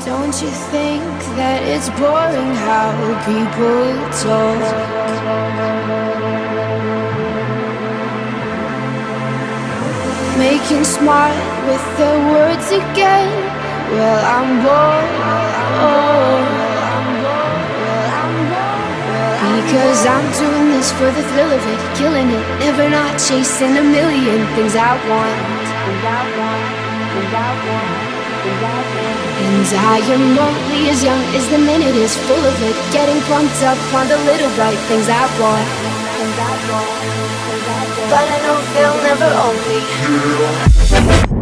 Don't you think that it's boring how people talk? Making smart with their words again. Well, I'm bored. Because I'm doing this for the thrill of it, killing it, never not chasing a million things I want. And I am only as young as the minute is full of it, getting pumped up on the little bright things I want. But I know they'll never own me.